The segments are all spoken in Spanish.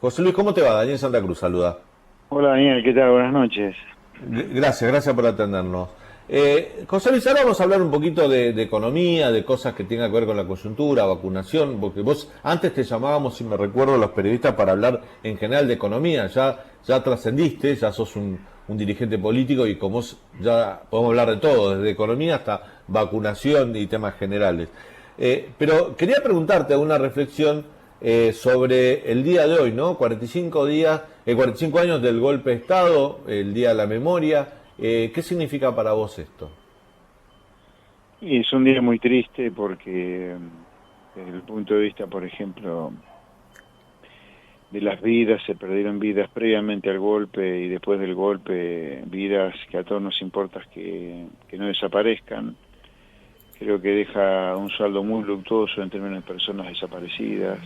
José Luis, ¿cómo te va? Daniel Santa Cruz, saluda. Hola Daniel, ¿qué tal? Buenas noches. Gracias por atendernos. José Luis, ahora vamos a hablar un poquito de economía, de cosas que tengan que ver con la coyuntura, vacunación, porque vos antes te llamábamos, si me recuerdo, los periodistas para hablar en general de economía, ya trascendiste, ya sos un dirigente político y como vos ya podemos hablar de todo, desde economía hasta vacunación y temas generales. Pero quería preguntarte una reflexión sobre el día de hoy, ¿no? 45 días, 45 años del golpe de Estado, el Día de la Memoria. ¿Qué significa para vos esto? Y es un día muy triste porque desde el punto de vista, por ejemplo, de las vidas, se perdieron vidas previamente al golpe y después del golpe, vidas que a todos nos importa que no desaparezcan. Creo que deja un saldo muy luctuoso en términos de personas desaparecidas.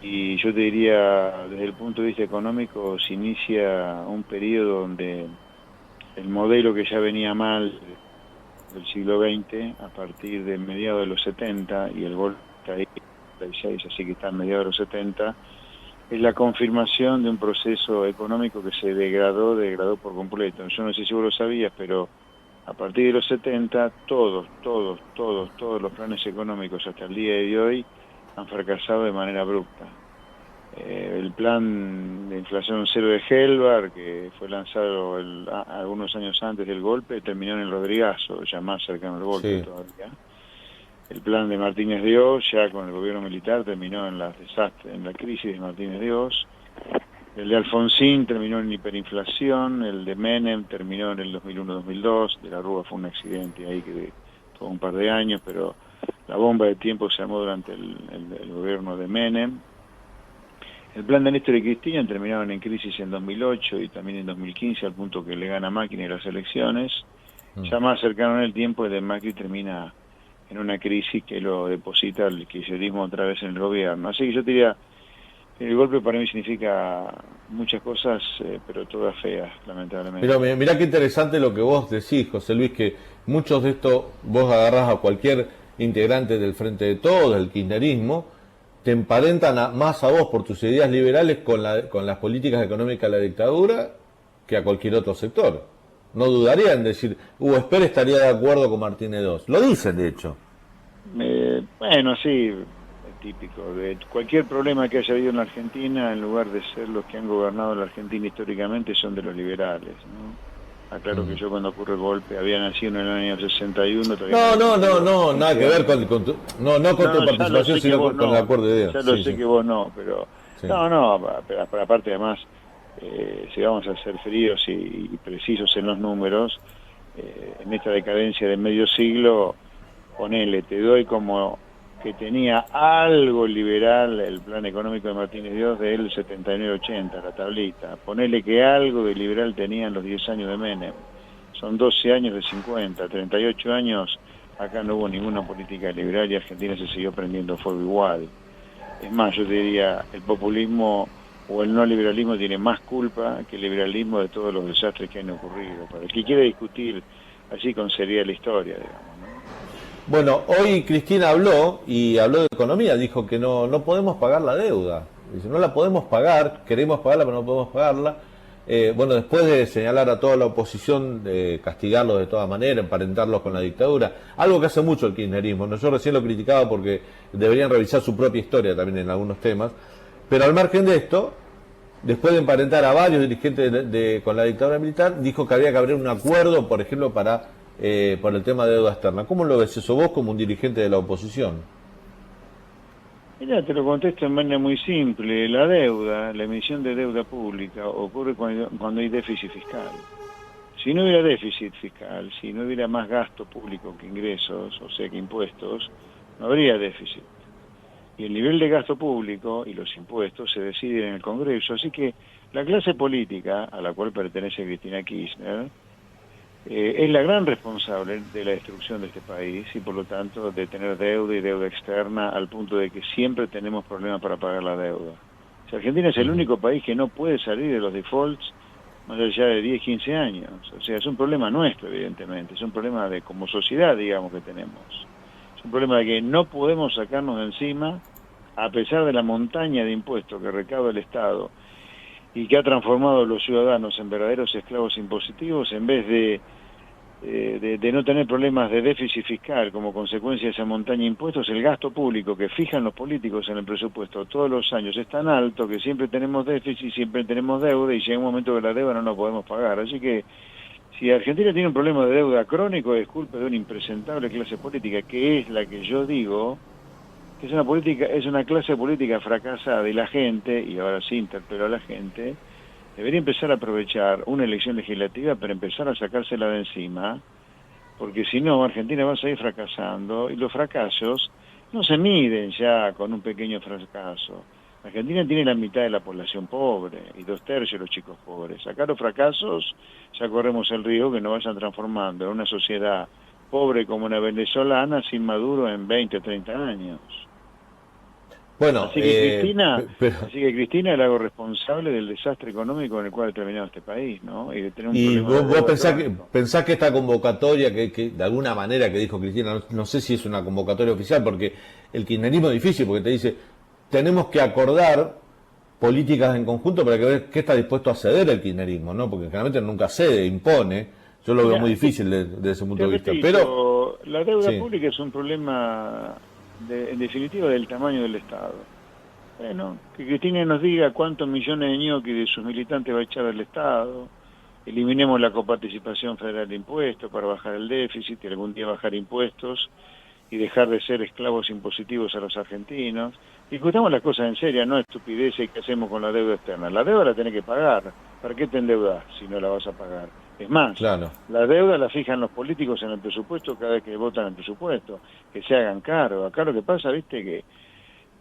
Y yo te diría, desde el punto de vista económico, se inicia un periodo donde el modelo que ya venía mal del siglo XX, a partir de mediados de los 70, y el golpe ahí, 36, así que está en mediados de los 70, es la confirmación de un proceso económico que se degradó por completo. Yo no sé si vos lo sabías, pero a partir de los 70, todos los planes económicos hasta el día de hoy han fracasado de manera abrupta. El plan de inflación cero de Helvar, que fue lanzado algunos años antes del golpe, terminó en el Rodrigazo, ya más cercano al golpe Sí. todavía. El plan de Martínez de Oz, ya con el gobierno militar, terminó en en la crisis de Martínez de Oz. El de Alfonsín terminó en hiperinflación, el de Menem terminó en el 2001-2002, de la Rúa fue un accidente ahí que fue un par de años, pero la bomba de tiempo se armó durante el gobierno de Menem. El plan de Néstor y Cristina terminaron en crisis en 2008 y también en 2015, al punto que le gana Macri en las elecciones. Ya más cercano en el tiempo, el de Macri termina en una crisis que lo deposita el kirchnerismo otra vez en el gobierno. Así que yo te diría, el golpe para mí significa muchas cosas, pero todas feas, Pero lamentablemente. mirá qué interesante lo que vos decís, José Luis, que muchos de estos, vos agarrás a cualquier integrante del Frente de Todos, del kirchnerismo, te emparentan más a vos por tus ideas liberales con las políticas económicas de la dictadura que a cualquier otro sector. No dudaría en decir, Hugo Espera estaría de acuerdo con Martínez II. Lo dicen, de hecho. Bueno, sí, es típico. De cualquier problema que haya habido en la Argentina, en lugar de ser los que han gobernado la Argentina históricamente, son de los liberales, ¿no? Aclaro que yo cuando ocurre el golpe había nacido en el año 61, todavía no No, había no, no, cumplido no, nada 15 que ver años. no con tu No, ya lo participación, sé que sino vos con el no, acuerdo de idea. ya lo Sí, sé sí, que vos no, pero sí. no, pero aparte además, si vamos a ser fríos y precisos en los números, en esta decadencia de medio siglo, ponele, te doy como que tenía algo liberal el plan económico de Martínez Dios del 79-80, la tablita. Ponele que algo de liberal tenían los 10 años de Menem. Son 12 años de 50, 38 años, acá no hubo ninguna política liberal y Argentina se siguió prendiendo fuego igual. Es más, yo te diría, el populismo o el no liberalismo tiene más culpa que el liberalismo de todos los desastres que han ocurrido. Para el que quiere discutir así con seriedad la historia, digamos, ¿no? Bueno, hoy Cristina habló y habló de economía, dijo que no podemos pagar la deuda. Dice, no la podemos pagar, queremos pagarla, pero no podemos pagarla. Bueno, después de señalar a toda la oposición, de castigarlos de toda manera, emparentarlos con la dictadura, algo que hace mucho el kirchnerismo, ¿no? Yo recién lo criticaba porque deberían revisar su propia historia también en algunos temas, pero al margen de esto, después de emparentar a varios dirigentes con la dictadura militar, dijo que había que abrir un acuerdo, por ejemplo, por el tema de deuda externa. ¿Cómo lo ves eso vos como un dirigente de la oposición? Mira, te lo contesto en manera muy simple. La deuda, la emisión de deuda pública, ocurre cuando hay déficit fiscal. Si no hubiera déficit fiscal, si no hubiera más gasto público que ingresos, o sea que impuestos, no habría déficit. Y el nivel de gasto público y los impuestos se deciden en el Congreso. Así que la clase política a la cual pertenece Cristina Kirchner es la gran responsable de la destrucción de este país y por lo tanto de tener deuda y deuda externa al punto de que siempre tenemos problemas para pagar la deuda. O sea, Argentina es el único país que no puede salir de los defaults más allá de 10, 15 años. O sea, es un problema nuestro, evidentemente, es un problema de como sociedad, digamos, que tenemos. Es un problema de que no podemos sacarnos de encima a pesar de la montaña de impuestos que recauda el Estado y que ha transformado a los ciudadanos en verdaderos esclavos impositivos, en vez de no tener problemas de déficit fiscal como consecuencia de esa montaña de impuestos, el gasto público que fijan los políticos en el presupuesto todos los años es tan alto que siempre tenemos déficit, siempre tenemos deuda, y llega un momento que la deuda no nos podemos pagar. Así que si Argentina tiene un problema de deuda crónico, es culpa de una impresentable clase política, que es la que yo digo que es una clase política fracasada, y la gente, y ahora sí interpelo a la gente, debería empezar a aprovechar una elección legislativa para empezar a sacársela de encima, porque si no, Argentina va a seguir fracasando, y los fracasos no se miden ya con un pequeño fracaso. Argentina tiene la mitad de la población pobre y 2/3 de los chicos pobres. Acá los fracasos ya corremos el riesgo que nos vayan transformando en una sociedad pobre como una venezolana sin Maduro en 20 o 30 años. Bueno, así que Cristina es la responsable del desastre económico en el cual ha terminado este país, ¿no? Y de tener un problema vos pensás que esta convocatoria, que de alguna manera que dijo Cristina, no sé si es una convocatoria oficial, porque el kirchnerismo es difícil, porque te dice, tenemos que acordar políticas en conjunto para que ver qué está dispuesto a ceder el kirchnerismo, ¿no? Porque generalmente nunca cede, impone. Yo lo veo muy difícil desde ese punto de vista. Pero la deuda pública es un problema en definitiva del tamaño del Estado. Bueno, que Cristina nos diga cuántos millones de ñoquis de sus militantes va a echar del Estado, eliminemos la coparticipación federal de impuestos para bajar el déficit y algún día bajar impuestos y dejar de ser esclavos impositivos a los argentinos. Discutamos las cosas en serio, no estupideces que hacemos con la deuda externa. La deuda la tenés que pagar. ¿Para qué te endeudas si no la vas a pagar? Es más, la deuda la fijan los políticos en el presupuesto cada vez que votan el presupuesto, que se hagan cargo. Acá lo que pasa, viste, que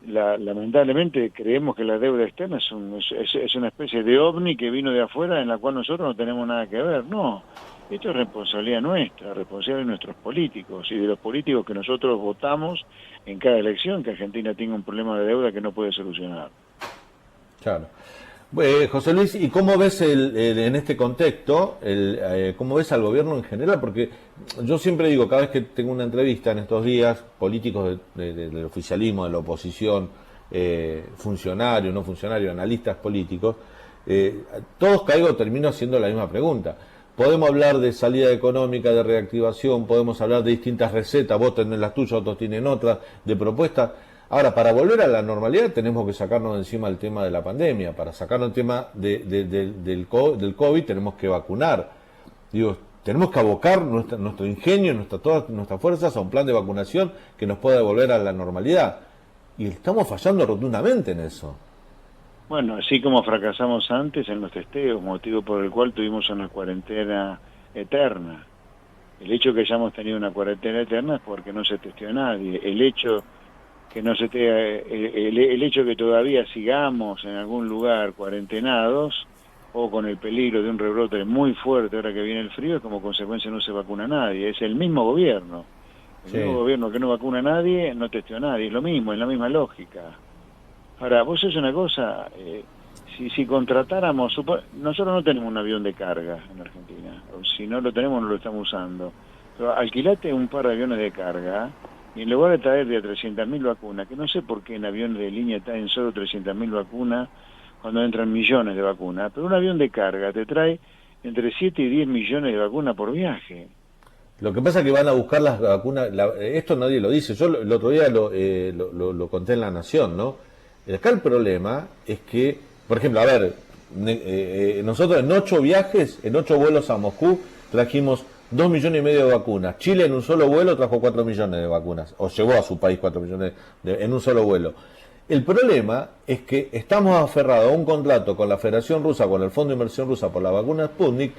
lamentablemente creemos que la deuda externa es una especie de ovni que vino de afuera en la cual nosotros no tenemos nada que ver. No, esto es responsabilidad nuestra, responsabilidad de nuestros políticos y de los políticos que nosotros votamos en cada elección, que Argentina tenga un problema de deuda que no puede solucionar. Claro. José Luis, ¿y cómo ves en este contexto, cómo ves al gobierno en general? Porque yo siempre digo, cada vez que tengo una entrevista en estos días, políticos del oficialismo, de la oposición, funcionarios, no funcionarios, analistas políticos, todos termino haciendo la misma pregunta. Podemos hablar de salida económica, de reactivación, podemos hablar de distintas recetas, vos tenés las tuyas, otros tienen otras, de propuestas. Ahora, para volver a la normalidad tenemos que sacarnos de encima el tema de la pandemia. Para sacarnos el tema del COVID tenemos que vacunar. Digo, tenemos que abocar nuestro ingenio, todas nuestras fuerzas a un plan de vacunación que nos pueda devolver a la normalidad. Y estamos fallando rotundamente en eso. Bueno, así como fracasamos antes en los testeos, motivo por el cual tuvimos una cuarentena eterna. El hecho que hayamos tenido una cuarentena eterna es porque no se testeó a nadie. El hecho que todavía sigamos en algún lugar cuarentenados o con el peligro de un rebrote muy fuerte ahora que viene el frío, es como consecuencia no se vacuna a nadie. Es el mismo gobierno. El mismo gobierno que no vacuna a nadie, no testeó a nadie. Es lo mismo, es la misma lógica. Ahora, vos es una cosa, si contratáramos, nosotros no tenemos un avión de carga en Argentina, o si no lo tenemos no lo estamos usando, pero alquilate un par de aviones de carga y en lugar de traer de 300.000 vacunas, que no sé por qué en aviones de línea traen solo 300.000 vacunas cuando entran millones de vacunas, pero un avión de carga te trae entre 7 y 10 millones de vacunas por viaje. Lo que pasa es que van a buscar las vacunas, esto nadie lo dice, yo el otro día lo conté en La Nación, ¿no? Acá el problema es que, por ejemplo, a ver, nosotros en 8 viajes, en 8 vuelos a Moscú, trajimos 2,5 millones de vacunas. Chile en un solo vuelo trajo 4 millones de vacunas, o llevó a su país 4 millones en un solo vuelo. El problema es que estamos aferrados a un contrato con la Federación Rusa, con el Fondo de Inversión Rusa por la vacuna Sputnik,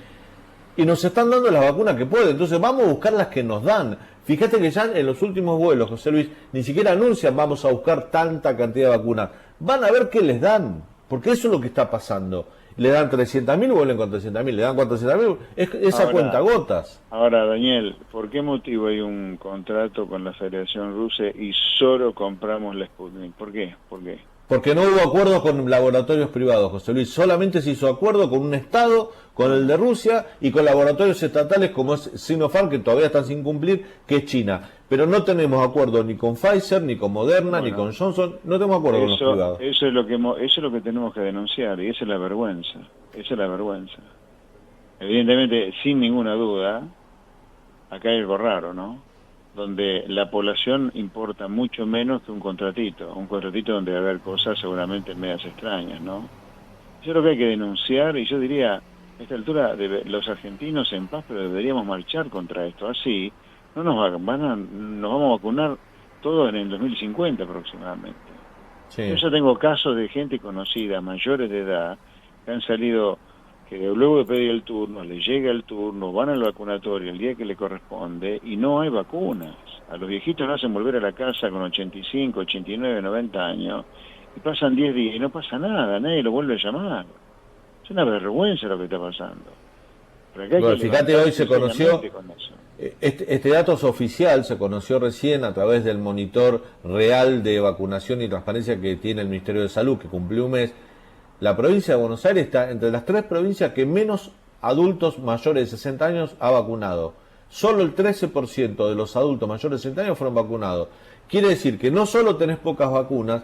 y nos están dando las vacunas que pueden, entonces vamos a buscar las que nos dan. Fíjate que ya en los últimos vuelos, José Luis, ni siquiera anuncian vamos a buscar tanta cantidad de vacunas. Van a ver qué les dan, porque eso es lo que está pasando. Le dan 300.000, vuelven con 300.000, le dan 400.000, esa cuenta gotas. Ahora, Daniel, ¿por qué motivo hay un contrato con la Federación Rusa y solo compramos la Sputnik? ¿Por qué? Porque no hubo acuerdo con laboratorios privados, José Luis. Solamente se hizo acuerdo con un Estado, con el de Rusia y con laboratorios estatales como es Sinopharm, que todavía están sin cumplir, que es China. pero no tenemos acuerdo ni con Pfizer, ni con Moderna, ni Bueno, con Johnson, no tenemos acuerdo con los privados. eso es lo que tenemos que denunciar, y esa es la vergüenza, esa es la vergüenza. Evidentemente, sin ninguna duda, acá hay algo raro, ¿no? Donde la población importa mucho menos que un contratito donde va a haber cosas seguramente medias extrañas, ¿no? Yo creo que hay que denunciar, y yo diría, a esta altura, los argentinos en paz, pero deberíamos marchar contra esto, así no nos nos vamos a vacunar todos en el 2050 aproximadamente. Yo Sí. ya tengo casos de gente conocida, mayores de edad, que han salido, que luego de pedir el turno, les llega el turno, van al vacunatorio el día que le corresponde y no hay vacunas. A los viejitos lo hacen volver a la casa con 85, 89, 90 años y pasan 10 días y no pasa nada, nadie lo vuelve a llamar. Es una vergüenza lo que está pasando. Pero acá hay Bueno, que fíjate, hoy se levantarse conoció, seriamente con eso. este dato es oficial, se conoció recién a través del monitor real de vacunación y transparencia que tiene el Ministerio de Salud, que cumplió un mes. La provincia de Buenos Aires está entre las 3 provincias que menos adultos mayores de 60 años ha vacunado. Solo el 13% de los adultos mayores de 60 años fueron vacunados. Quiere decir que no solo tenés pocas vacunas,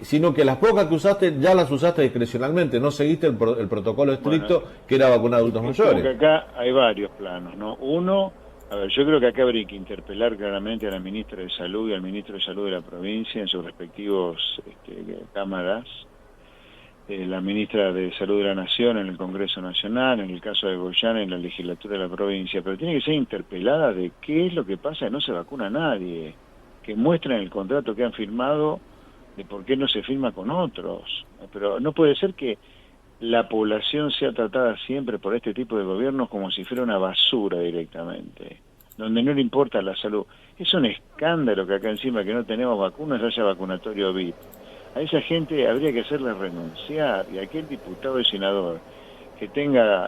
sino que las pocas que usaste ya las usaste discrecionalmente, no seguiste el protocolo Bueno, estricto que era vacunar a adultos es como que mayores. acá hay varios planos, ¿no? Uno, a ver, yo creo que acá habría que interpelar claramente a la ministra de Salud y al ministro de Salud de la provincia en sus respectivos cámaras. La ministra de Salud de la Nación en el Congreso Nacional, en el caso de Goyana en la legislatura de la provincia, pero tiene que ser interpelada de qué es lo que pasa que no se vacuna a nadie, que muestren el contrato que han firmado de por qué no se firma con otros. Pero no puede ser que la población sea tratada siempre por este tipo de gobiernos como si fuera una basura directamente, donde no le importa la salud. Es un escándalo que acá encima que no tenemos vacunas haya vacunatorio VIP. A esa gente habría que hacerle renunciar, y aquel diputado y senador que tenga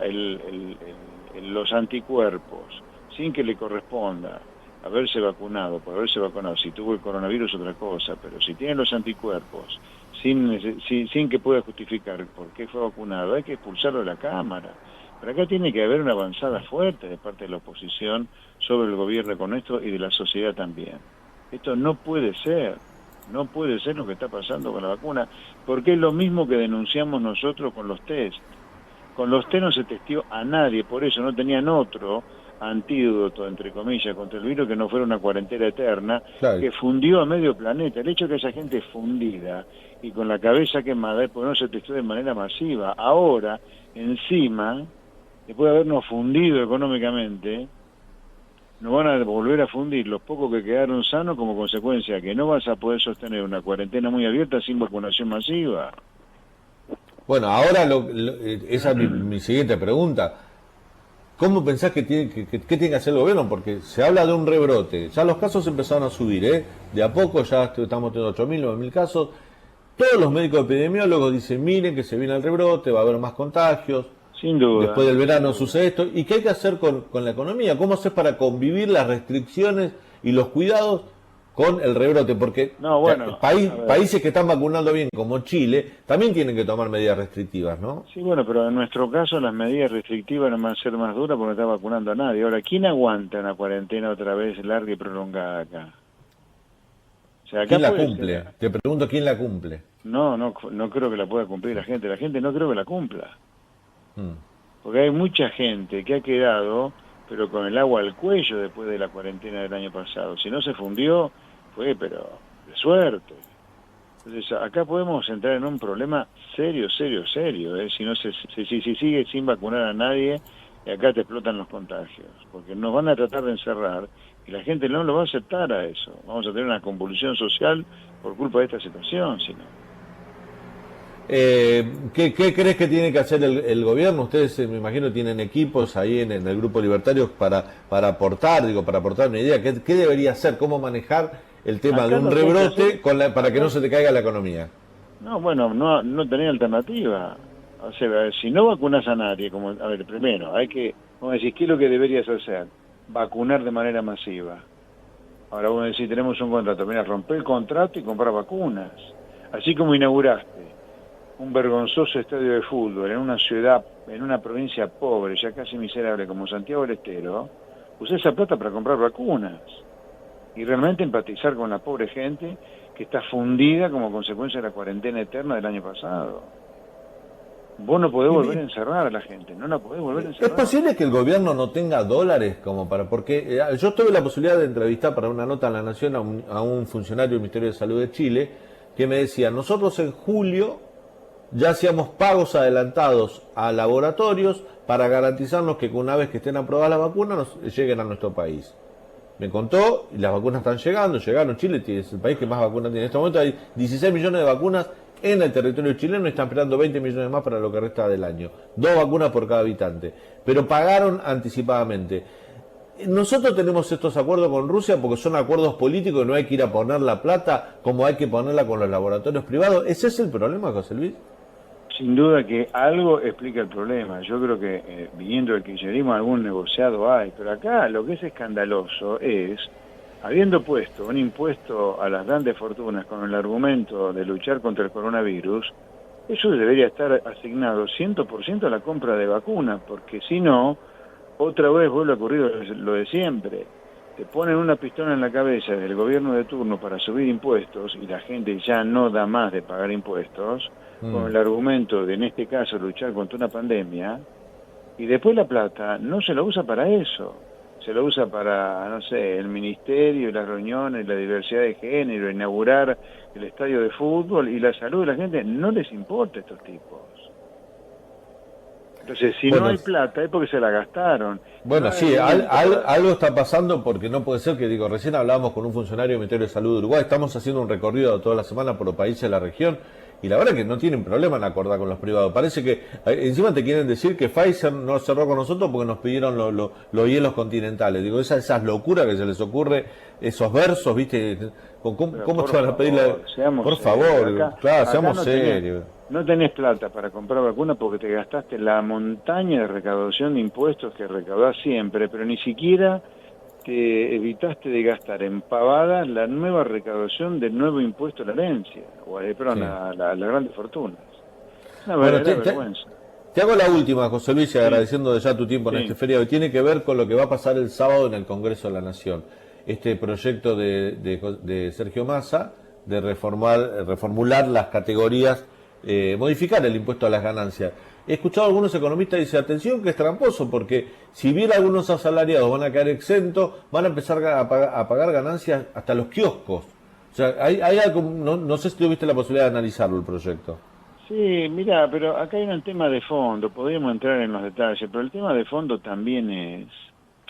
los anticuerpos sin que le corresponda haberse vacunado, por haberse vacunado, si tuvo el coronavirus otra cosa, pero si tiene los anticuerpos sin que pueda justificar por qué fue vacunado, hay que expulsarlo de la Cámara. Pero acá tiene que haber una avanzada fuerte de parte de la oposición sobre el gobierno con esto y de la sociedad también. Esto no puede ser. No puede ser lo que está pasando con la vacuna, porque es lo mismo que denunciamos nosotros con los test. Con los test no se testió a nadie, por eso no tenían otro antídoto, entre comillas, contra el virus que no fuera una cuarentena eterna, Claro. que fundió a medio planeta. El hecho de que esa gente fundida y con la cabeza quemada es porque no se testió de manera masiva. Ahora, encima, después de habernos fundido económicamente, nos van a volver a fundir los pocos que quedaron sanos como consecuencia que no vas a poder sostener una cuarentena muy abierta sin vacunación masiva. Bueno, ahora esa es mi siguiente pregunta. ¿Cómo pensás que qué tiene que hacer el gobierno? Porque se habla de un rebrote. Ya los casos empezaron a subir, ¿eh? De a poco ya estamos teniendo 8.000, 9.000 casos. Todos los médicos epidemiólogos dicen, miren que se viene el rebrote, va a haber más contagios. Sin duda. Después del verano sucede esto. ¿Y qué hay que hacer con la economía? ¿Cómo hacer para convivir las restricciones y los cuidados con el rebrote? Porque No, bueno, países que están vacunando bien, como Chile, también tienen que tomar medidas restrictivas, ¿no? Sí, bueno, pero en nuestro caso las medidas restrictivas no van a ser más duras porque no está vacunando a nadie. Ahora, ¿quién aguanta una cuarentena otra vez larga y prolongada acá? O sea, acá ¿Quién la puede cumple? ser. Te pregunto quién la cumple. No creo que la pueda cumplir la gente. La gente no creo que la cumpla. Mm. Porque hay mucha gente que ha quedado, pero con el agua al cuello después de la cuarentena del año pasado. Si no se fundió, fue, pero de suerte. Entonces, acá podemos entrar en un problema serio, serio, serio. Si no si sigue sin vacunar a nadie, acá te explotan los contagios. Porque nos van a tratar de encerrar y la gente no lo va a aceptar a eso. Vamos a tener una convulsión social por culpa de esta situación, si no. ¿Qué crees que tiene que hacer el gobierno? Ustedes, me imagino, tienen equipos ahí en el Grupo Libertario para aportar una idea. ¿Qué debería hacer? ¿Cómo manejar el tema de un rebrote para que no se te caiga la economía? No, bueno, no tenía alternativa. O sea, si no vacunas a nadie, primero, vamos a decir, ¿qué es lo que deberías hacer? Vacunar de manera masiva. Ahora vos decís, tenemos un contrato, mira, romper el contrato y comprar vacunas. Así como inauguraste un vergonzoso estadio de fútbol en una ciudad, en una provincia pobre, ya casi miserable como Santiago del Estero, usá esa plata para comprar vacunas. y realmente empatizar con la pobre gente que está fundida como consecuencia de la cuarentena eterna del año pasado. Vos no podés volver a encerrar a la gente, no la podés volver a ¿Es encerrar. posible que el gobierno no tenga dólares como para...? Porque yo tuve la posibilidad de entrevistar para una nota en La Nación a un funcionario del Ministerio de Salud de Chile que me decía, nosotros en julio ya hacíamos pagos adelantados a laboratorios para garantizarnos que una vez que estén aprobadas las vacunas lleguen a nuestro país. Me contó, y las vacunas están llegando, llegaron. Chile es el país que más vacunas tiene. En este momento hay 16 millones de vacunas en el territorio chileno y están esperando 20 millones más para lo que resta del año. 2 vacunas por cada habitante. Pero pagaron anticipadamente. Nosotros tenemos estos acuerdos con Rusia porque son acuerdos políticos y no hay que ir a poner la plata como hay que ponerla con los laboratorios privados. ¿Ese es el problema, José Luis? Sin duda que algo explica el problema. Yo creo que viniendo del kirchnerismo algún negociado hay, pero acá lo que es escandaloso es, habiendo puesto un impuesto a las grandes fortunas con el argumento de luchar contra el coronavirus, eso debería estar asignado 100% a la compra de vacunas, porque si no, otra vez vuelve a ocurrir lo de siempre. Te ponen una pistola en la cabeza del gobierno de turno para subir impuestos y la gente ya no da más de pagar impuestos, con el argumento de, en este caso, luchar contra una pandemia, y después la plata no se la usa para eso. Se lo usa para, no sé, el ministerio, las reuniones, la diversidad de género, inaugurar el estadio de fútbol, y la salud de la gente no les importa a estos tipos. Entonces, si no hay plata es porque se la gastaron. Bueno, sí, algo está pasando porque no puede ser que, digo, recién hablábamos con un funcionario del Ministerio de Salud de Uruguay, estamos haciendo un recorrido toda la semana por los países de la región y la verdad que no tienen problema en acordar con los privados. Parece que encima te quieren decir que Pfizer no cerró con nosotros porque nos pidieron los hielos continentales. Digo, esas locuras que se les ocurre, esos versos, ¿viste? ¿Cómo te van a pedir por favor, claro, seamos serios. No tenés plata para comprar vacunas porque te gastaste la montaña de recaudación de impuestos que recaudás siempre, pero ni siquiera te evitaste de gastar en pavadas la nueva recaudación del nuevo impuesto a la herencia, o a las grandes fortunas. Una verdadera vergüenza. Te hago la última, José Luis, agradeciendo ya tu tiempo en este feriado, que tiene que ver con lo que va a pasar el sábado en el Congreso de la Nación. Este proyecto de Sergio Massa de reformular las categorías, modificar el impuesto a las ganancias. He escuchado a algunos economistas que dicen, atención que es tramposo, porque si bien algunos asalariados van a quedar exentos, van a empezar a pagar ganancias hasta los kioscos. O sea, hay algo, no sé si tuviste la posibilidad de analizarlo el proyecto. Sí, mira, pero acá hay un tema de fondo, podríamos entrar en los detalles, pero el tema de fondo también es,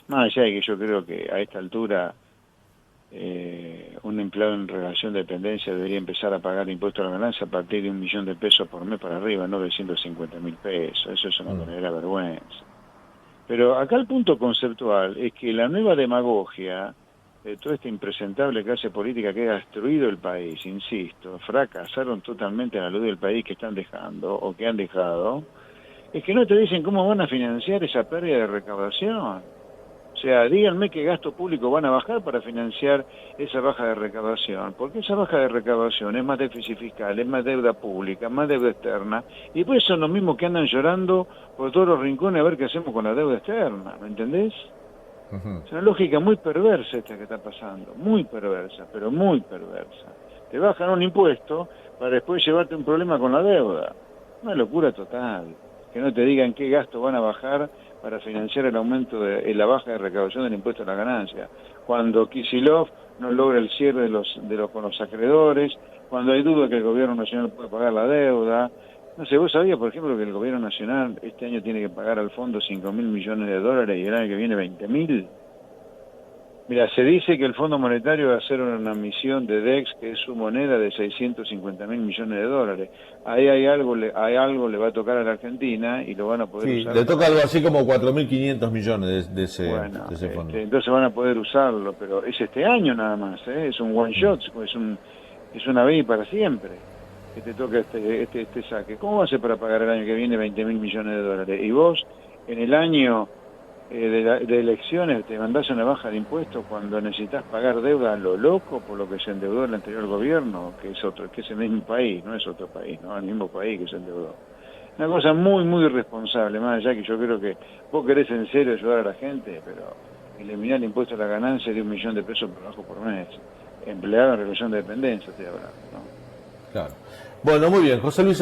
más allá de que yo creo que a esta altura un empleado en relación de dependencia debería empezar a pagar impuestos a la ganancia a partir de 1 millón de pesos por mes para arriba, no de 150.000 pesos. Eso es una verdadera vergüenza. Pero acá el punto conceptual es que la nueva demagogia de toda esta impresentable clase política que ha destruido el país, insisto, fracasaron totalmente a la luz del país que están dejando o que han dejado, es que no te dicen cómo van a financiar esa pérdida de recaudación. O sea, díganme qué gasto público van a bajar para financiar esa baja de recaudación, porque esa baja de recaudación es más déficit fiscal, es más deuda pública, más deuda externa, y después son los mismos que andan llorando por todos los rincones a ver qué hacemos con la deuda externa, ¿me entendés? Es una lógica muy perversa esta que está pasando, muy perversa, pero muy perversa. Te bajan un impuesto para después llevarte un problema con la deuda. Una locura total. Que no te digan qué gasto van a bajar para financiar el aumento de la baja de recaudación del impuesto a la ganancia. Cuando Kicillof no logra el cierre con los acreedores, cuando hay duda que el gobierno nacional puede pagar la deuda. No sé, vos sabías, por ejemplo, que el gobierno nacional este año tiene que pagar al fondo 5.000 millones de dólares y el año que viene 20.000. Mira, se dice que el Fondo Monetario va a hacer una emisión de DEX, que es su moneda, de 650.000 millones de dólares. Ahí hay algo le va a tocar a la Argentina y lo van a poder usar. Sí, le toca algo así como 4.500 millones de ese fondo. Entonces van a poder usarlo, pero es este año nada más, es un one shot, es una vez y para siempre que te toca este saque. ¿Cómo va a ser para pagar el año que viene 20.000 millones de dólares? Y vos, en el año de elecciones, te mandás una baja de impuestos cuando necesitas pagar deuda a lo loco por lo que se endeudó el anterior gobierno, que es el mismo país, no es otro país, no, el mismo país que se endeudó. Una cosa muy, muy irresponsable, más allá que yo creo que vos querés en serio ayudar a la gente, pero eliminar el impuesto a la ganancia de 1.000.000 de pesos por bajo por mes. Empleado en relación de dependencia, estoy hablando, ¿no? Claro. Bueno, muy bien. José Luis